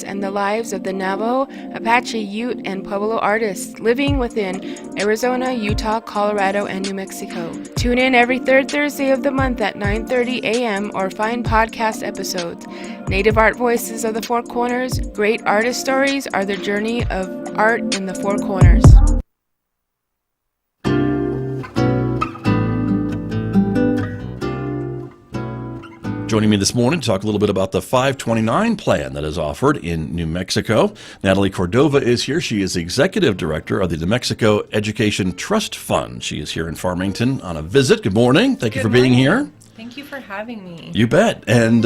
and the lives of the Navajo, Apache, Ute, and Pueblo artists living within Arizona, Utah, Colorado, and New Mexico. Tune in every third Thursday of the month at 9:30 a.m. or find podcast episodes. Native Art Voices of the Four Corners, great artist stories are the journey of art in the Four Corners. Joining me this morning to talk a little bit about the 529 plan that is offered in New Mexico. Natalie Cordova is here. She is Executive Director of the New Mexico Education Trust Fund. She is here in Farmington on a visit. Good morning. Thank you for being here. Thank you for having me. You bet. And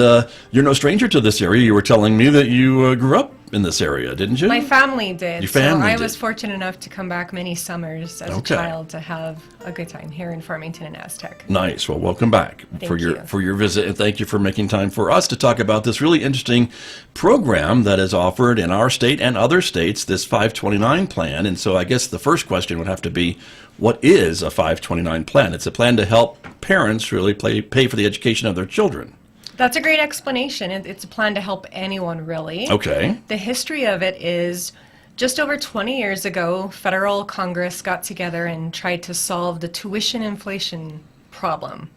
you're no stranger to this area. You were telling me that you grew up in this area, didn't you? My family did. Your family I did. was fortunate enough to come back many summers as a child to have a good time here in Farmington and Aztec. Nice. Well, welcome back for your visit, and thank you for making time for us to talk about this really interesting program that is offered in our state and other states, this 529 plan. And so I guess the first question would have to be, what is a 529 plan? It's a plan to help parents really pay for the education of their children. That's a great explanation. It's a plan to help anyone, really. Okay. The history of it is just over 20 years ago, federal Congress got together and tried to solve the tuition inflation problem.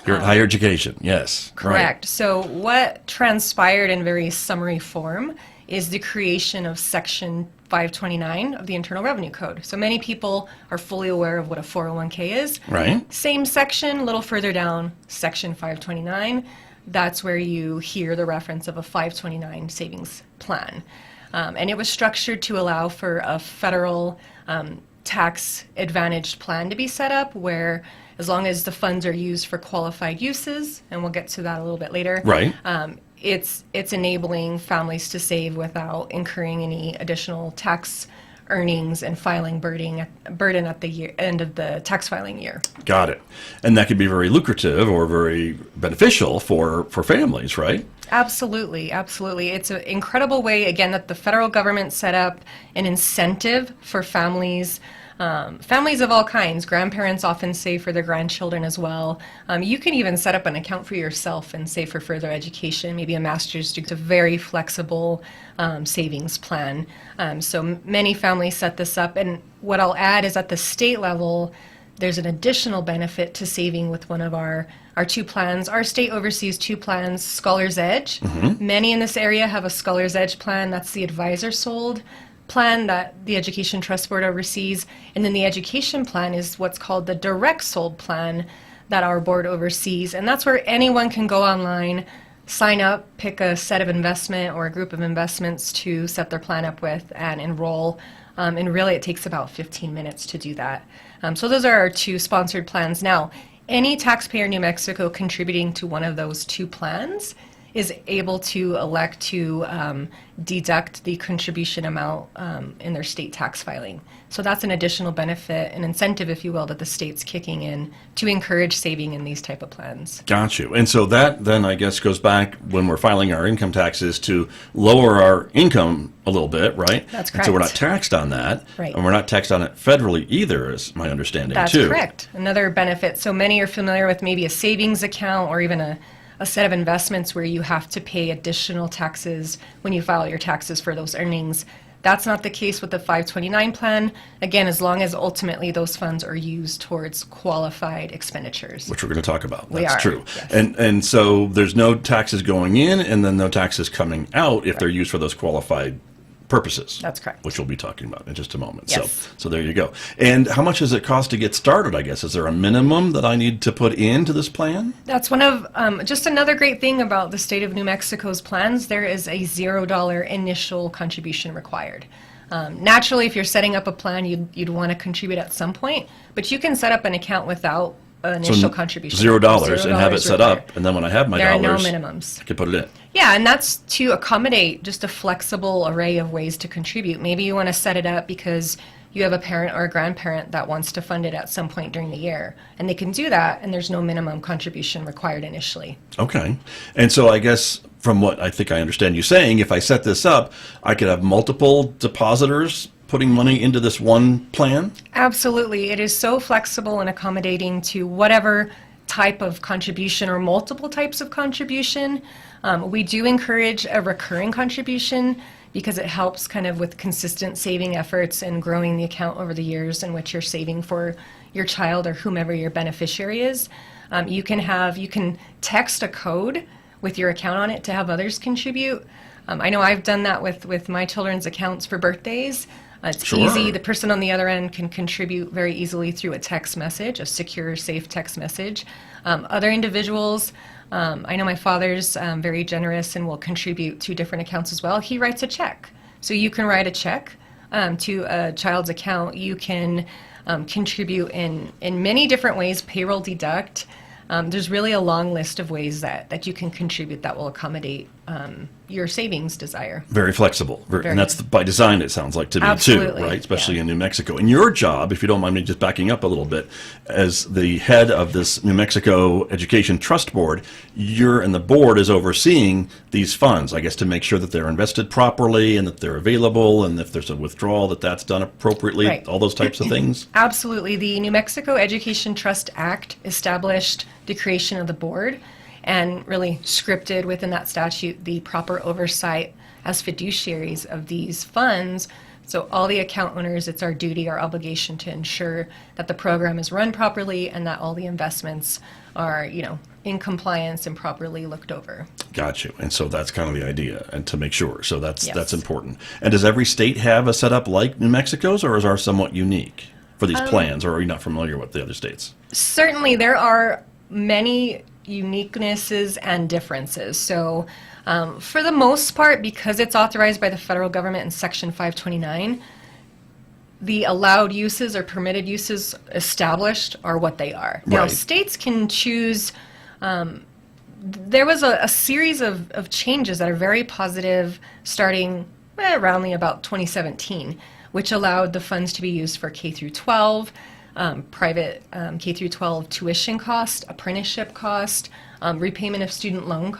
You're at higher education, yes. Correct. Right. So what transpired in very summary form is the creation of Section 529 of the Internal Revenue Code. So many people are fully aware of what a 401k is. Right. Same section, a little further down, Section 529. That's where you hear the reference of a 529 savings plan. And it was structured to allow for a federal tax advantaged plan to be set up where as long as the funds are used for qualified uses, and we'll get to that a little bit later, right. It's enabling families to save without incurring any additional tax earnings and filing burden at the end of the tax filing year. Got it. And that could be very lucrative or very beneficial for families, right? Absolutely, absolutely. It's an incredible way, again, that the federal government set up an incentive for families. Families of all kinds. Grandparents often save for their grandchildren as well. You can even set up an account for yourself and save for further education, maybe a master's degree. It's a very flexible savings plan. So many families set this up. And what I'll add is at the state level, there's an additional benefit to saving with one of our two plans. Our state oversees two plans, Scholar's Edge. Mm-hmm. Many in this area have a Scholar's Edge plan. That's the advisor sold plan that the Education Trust Board oversees. And then the education plan is what's called the direct sold plan that our board oversees. And that's where anyone can go online, sign up, pick a set of investment or a group of investments to set their plan up with and enroll. And really it takes about 15 minutes to do that. So those are our two sponsored plans. Now, any taxpayer in New Mexico contributing to one of those two plans is able to elect to deduct the contribution amount in their state tax filing. So that's an additional benefit, an incentive, if you will, that the state's kicking in to encourage saving in these type of plans. Got you. And so that then I guess goes back when we're filing our income taxes to lower our income a little bit, right? That's correct. And so we're not taxed on that. Right. And we're not taxed on it federally either, is my understanding That's too. correct. Another benefit. So many are familiar with maybe a savings account or even a set of investments where you have to pay additional taxes when you file your taxes for those earnings. That's not the case with the 529 plan. Again, as long as ultimately those funds are used towards qualified expenditures. Which we're going to talk about. We That's are, true. yes. And so there's no taxes going in and then no taxes coming out if they're used for those qualified purposes. That's correct. Which we'll be talking about in just a moment. Yes. So there you go. And how much does it cost to get started, I guess? Is there a minimum that I need to put into this plan? That's one of, just another great thing about the state of New Mexico's plans. There is a $0 initial contribution required. Naturally, if you're setting up a plan, you'd want to contribute at some point, but you can set up an account without an initial contribution. $0 and have it set up, and then when I have my there dollars, are no minimums. I can put it in. Yeah, and that's to accommodate just a flexible array of ways to contribute. Maybe you want to set it up because you have a parent or a grandparent that wants to fund it at some point during the year, and they can do that, and there's no minimum contribution required initially. Okay. And so I guess from what I think I understand you saying, if I set this up, I could have multiple depositors putting money into this one plan? Absolutely. It is so flexible and accommodating to whatever type of contribution or multiple types of contribution. We do encourage a recurring contribution because it helps kind of with consistent saving efforts and growing the account over the years in which you're saving for your child or whomever your beneficiary is. You can text a code with your account on it to have others contribute. I know I've done that with my children's accounts for birthdays. It's easy. The person on the other end can contribute very easily through a text message, a secure, safe text message. Other individuals, I know my father's very generous and will contribute to different accounts as well. He writes a check. So you can write a check to a child's account. You can contribute in many different ways, payroll deduct. There's really a long list of ways that you can contribute that will accommodate your savings desire. Very flexible. And that's by design, it sounds like to me, Absolutely. too, right? Especially in New Mexico. And your job, if you don't mind me just backing up a little bit, as the head of this New Mexico Education Trust Board, you're and the board is overseeing these funds, I guess, to make sure that they're invested properly and that they're available, and if there's a withdrawal, that's done appropriately, Right. all those types of things? Absolutely. The New Mexico Education Trust Act established the creation of the board and really scripted within that statute the proper oversight as fiduciaries of these funds. So all the account owners, it's our duty, our obligation to ensure that the program is run properly and that all the investments are, in compliance and properly looked over. Got you. And so that's kind of the idea, and to make sure. So that's Yes. important. And does every state have a setup like New Mexico's, or is ours somewhat unique for these plans, or are you not familiar with the other states? Certainly, there are many uniquenesses and differences. So for the most part, because it's authorized by the federal government in Section 529, the allowed uses or permitted uses established are what they are. Now, Right. states can choose. There was a series of changes that are very positive starting around about 2017, which allowed the funds to be used for K through 12, private K through 12 tuition cost, apprenticeship cost, repayment of student loan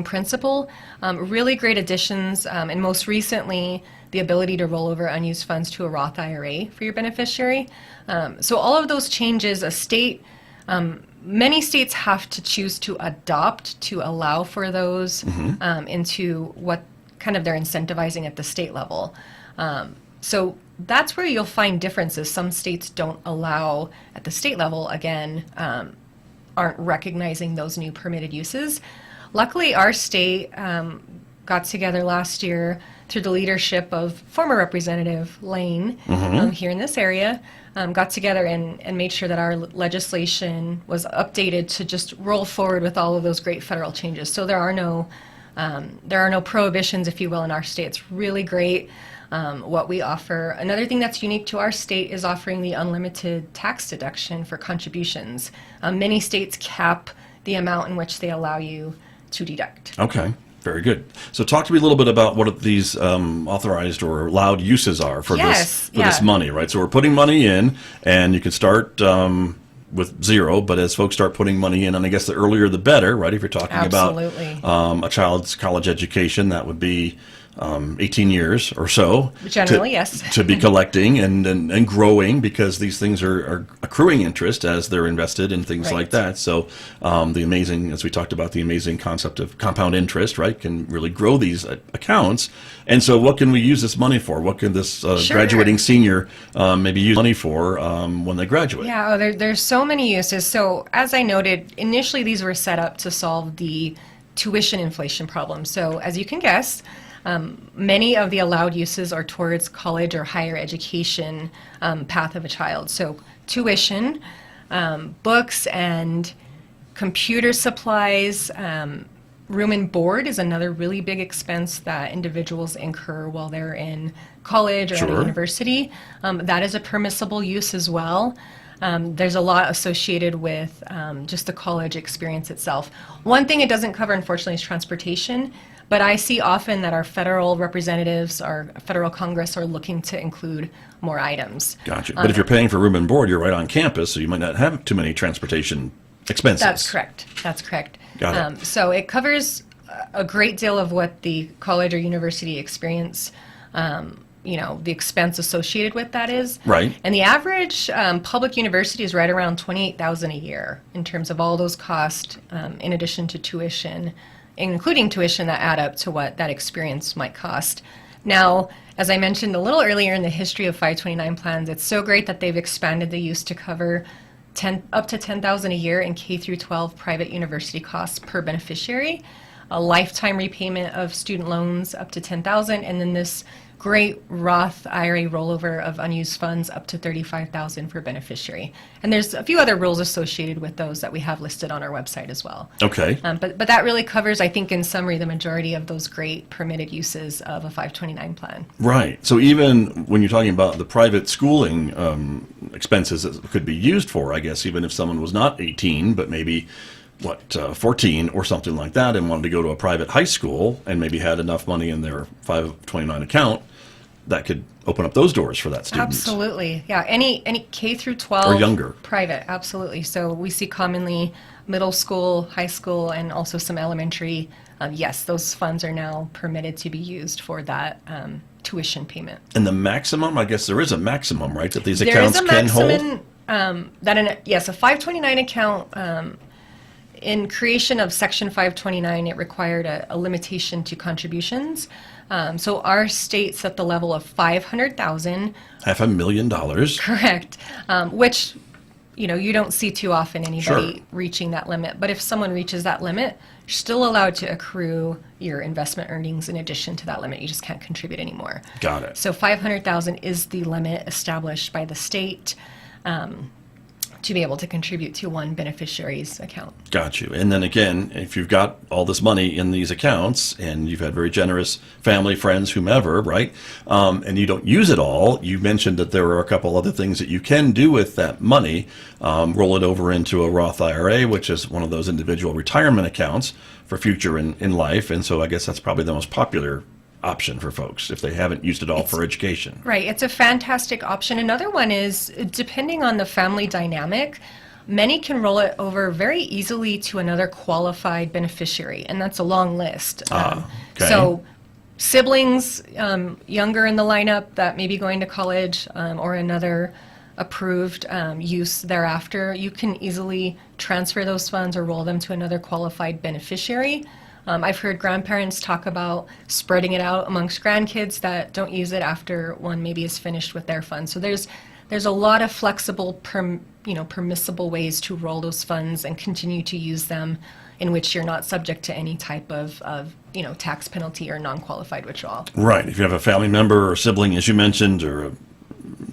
principal. Really great additions, and most recently, the ability to roll over unused funds to a Roth IRA for your beneficiary. So all of those changes, many states have to choose to adopt to allow for those into what kind of they're incentivizing at the state level. So that's where you'll find differences. Some states don't allow at the state level, again, aren't recognizing those new permitted uses. Luckily, our state got together last year through the leadership of former Representative Lane here in this area, got together and made sure that our legislation was updated to just roll forward with all of those great federal changes. So there are no prohibitions, if you will, in our state. It's really great what we offer. Another thing that's unique to our state is offering the unlimited tax deduction for contributions. Many states cap the amount in which they allow you to deduct. Okay, very good. So talk to me a little bit about what these authorized or allowed uses are for this money, right? So we're putting money in, and you can start with zero, but as folks start putting money in, and I guess the earlier the better, right? If you're talking Absolutely. about a child's college education, that would be 18 years or so. Generally, yes. To be collecting and growing, because these things are accruing interest as they're invested in things Right. like that. So the amazing, as we talked about, the amazing concept of compound interest, right, can really grow these accounts. And so what can we use this money for? What can this graduating senior maybe use money for when they graduate? Yeah, there's so many uses. So as I noted, initially these were set up to solve the tuition inflation problem. So as you can guess, many of the allowed uses are towards college or higher education path of a child. So tuition, books and computer supplies, room and board is another really big expense that individuals incur while they're in college or at a university. That is a permissible use as well. There's a lot associated with just the college experience itself. One thing it doesn't cover, unfortunately, is transportation. But I see often that our federal representatives, our federal Congress, are looking to include more items. Gotcha. But if you're paying for room and board, you're right on campus, so you might not have too many transportation expenses. That's correct. Got it. So it covers a great deal of what the college or university experience the expense associated with that is. Right. And the average public university is right around $28,000 a year in terms of all those costs, in addition to tuition, including tuition that add up to what that experience might cost. Now, as I mentioned a little earlier in the history of 529 plans, it's so great that they've expanded the use to cover up to $10,000 a year in K through 12 private university costs per beneficiary, a lifetime repayment of student loans up to $10,000, and then this great Roth IRA rollover of unused funds up to $35,000 per beneficiary. And there's a few other rules associated with those that we have listed on our website as well. Okay. But that really covers, I think, in summary, the majority of those great permitted uses of a 529 plan. Right. So even when you're talking about the private schooling expenses that could be used for, I guess, even if someone was not 18, but maybe 14 or something like that, and wanted to go to a private high school and maybe had enough money in their 529 account, that could open up those doors for that student. Absolutely. Yeah. Any K through 12 or younger private. Absolutely. So we see commonly middle school, high school, and also some elementary. Yes, those funds are now permitted to be used for that tuition payment. And the maximum, I guess there is a maximum, right, that these There accounts is a can hold? maximum a 529 account, in creation of Section 529, it required a limitation to contributions. So our state set the level of $500,000. $500,000. Correct. Which, you don't see too often anybody Sure. reaching that limit. But if someone reaches that limit, you're still allowed to accrue your investment earnings in addition to that limit. You just can't contribute anymore. Got it. So $500,000 is the limit established by the state to be able to contribute to one beneficiary's account. Got you. And then again, if you've got all this money in these accounts and you've had very generous family, friends, whomever, right, and you don't use it all, you mentioned that there are a couple other things that you can do with that money. Roll it over into a Roth IRA, which is one of those individual retirement accounts for future in life. And so I guess that's probably the most popular option for folks if they haven't used it all for education. Right. It's a fantastic option. Another one is, depending on the family dynamic, many can roll it over very easily to another qualified beneficiary, and that's a long list. Okay. So siblings younger in the lineup that may be going to college or another approved use thereafter, you can easily transfer those funds or roll them to another qualified beneficiary. I've heard grandparents talk about spreading it out amongst grandkids that don't use it after one maybe is finished with their funds. So there's a lot of flexible, permissible ways to roll those funds and continue to use them in which you're not subject to any type of tax penalty or non-qualified withdrawal. Right. If you have a family member or sibling, as you mentioned, or a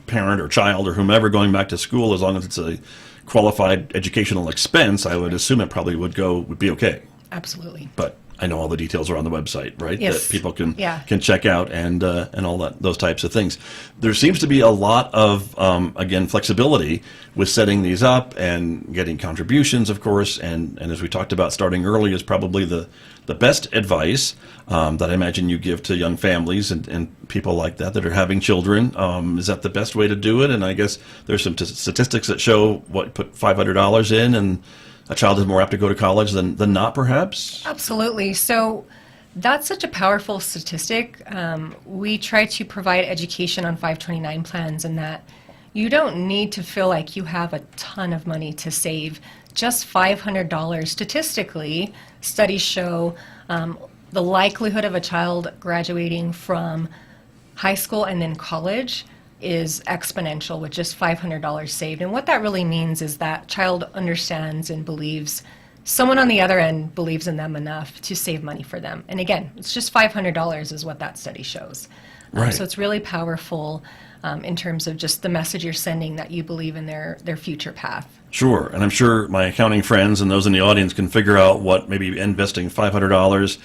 parent or child or whomever going back to school, as long as it's a qualified educational expense, I would assume it probably would be okay. Absolutely. But I know all the details are on the website, right? Yes. That people can check out and all those types of things. There seems to be a lot of again flexibility with setting these up and getting contributions, of course. And as we talked about, starting early is probably the best advice that I imagine you give to young families and people like that are having children. Is that the best way to do it? And I guess there's some statistics that show put $500 in and a child is more apt to go to college than not, perhaps? Absolutely. So that's such a powerful statistic. We try to provide education on 529 plans in that you don't need to feel like you have a ton of money to save. Just $500. Statistically, studies show the likelihood of a child graduating from high school and then college is exponential with just $500 saved. And what that really means is that child understands and believes someone on the other end believes in them enough to save money for them. And again, it's just $500 is what that study shows. Right. So it's really powerful in terms of just the message you're sending that you believe in their future path. Sure. And I'm sure my accounting friends and those in the audience can figure out what maybe investing $500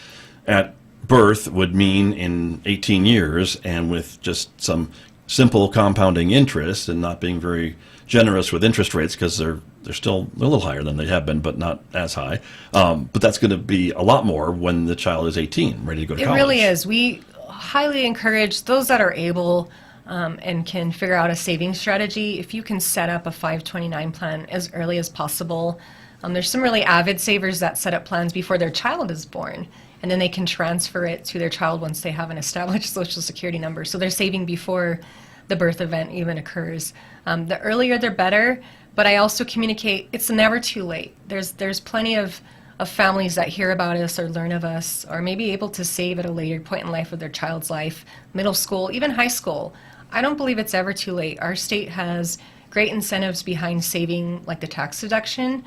at birth would mean in 18 years, and with just some simple compounding interest and not being very generous with interest rates because they're still a little higher than they have been, but not as high. But that's going to be a lot more when the child is 18, ready to go to college. It really is. We highly encourage those that are able and can figure out a saving strategy. If you can set up a 529 plan as early as possible, there's some really avid savers that set up plans before their child is born. and then they can transfer it to their child once they have an established Social Security number. So they're saving before the birth event even occurs. The earlier the better, but I also communicate it's never too late. There's plenty of families that hear about us or learn of us or may be able to save at a later point in life of their child's life, middle school, even high school. I don't believe it's ever too late. Our state has great incentives behind saving, like the tax deduction.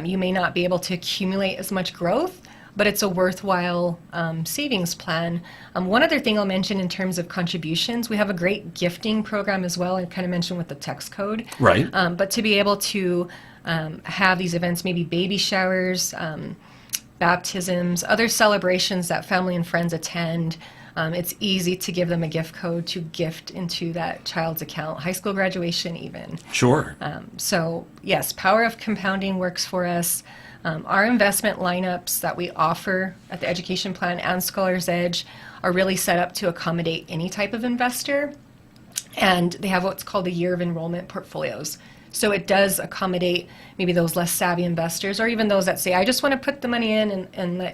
You may not be able to accumulate as much growth, but it's a worthwhile savings plan. One other thing I'll mention in terms of contributions, we have a great gifting program as well. I kind of mentioned with the text code. Right. But to be able to have these events, maybe baby showers, baptisms, other celebrations that family and friends attend, it's easy to give them a gift code to gift into that child's account, high school graduation even. Sure. So yes, power of compounding works for us. Our investment lineups that we offer at the Education Plan and Scholar's Edge are really set up to accommodate any type of investor, and they have what's called the year of enrollment portfolios. So it does accommodate maybe those less savvy investors, or even those that say, I just want to put the money in and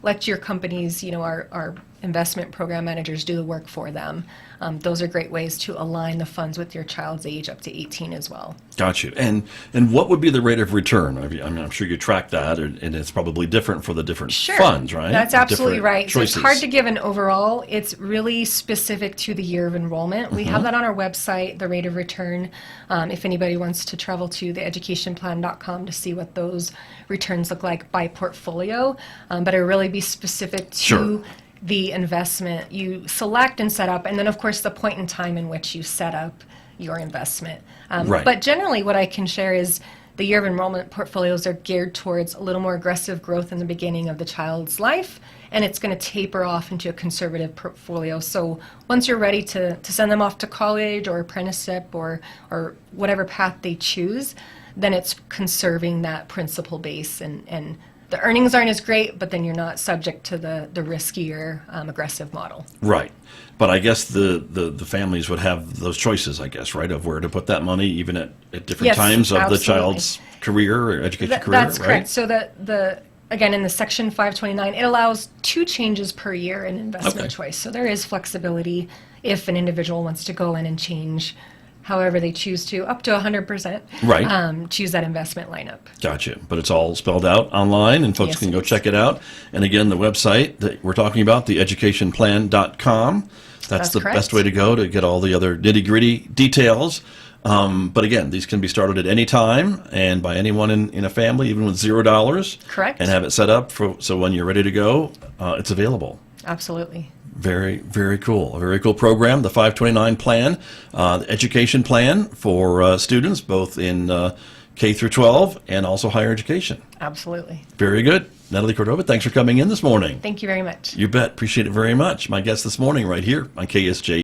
let your companies, our investment program managers do the work for them. Those are great ways to align the funds with your child's age up to 18 as well. Got you. And what would be the rate of return? I'm sure you track that, and it's probably different for the different funds, right? That's absolutely different right. So choices. it's hard to give an overall. It's really specific to the year of enrollment. We have that on our website, the rate of return, if anybody wants to travel to theeducationplan.com to see what those returns look like by portfolio. But it will really be specific to the investment you select and set up, and then of course the point in time in which you set up your investment. Right. But generally what I can share is the year of enrollment portfolios are geared towards a little more aggressive growth in the beginning of the child's life, and it's going to taper off into a conservative portfolio. So once you're ready to send them off to college or apprenticeship or whatever path they choose, then it's conserving that principal base, and the earnings aren't as great, but then you're not subject to the riskier, aggressive model. Right. But I guess the families would have those choices, I guess, right, of where to put that money, even at different times of the child's career or education career, That's right? correct. So again, in the Section 529, it allows 2 changes per year in investment choice. So there is flexibility if an individual wants to go in and change however they choose to, up to 100%, right. Choose that investment lineup. Gotcha. But it's all spelled out online, and folks can go check it out. And again, the website that we're talking about, theeducationplan.com, that's the correct. best way to go to get all the other nitty-gritty details. But again, these can be started at any time and by anyone in a family, even with $0. Correct. And have it set up so when you're ready to go, it's available. Absolutely. Very, very cool. A very cool program, the 529 plan, the education plan for students, both in K through 12 and also higher education. Absolutely. Very good. Natalie Cordova, thanks for coming in this morning. Thank you very much. You bet. Appreciate it very much. My guest this morning right here on KSJE.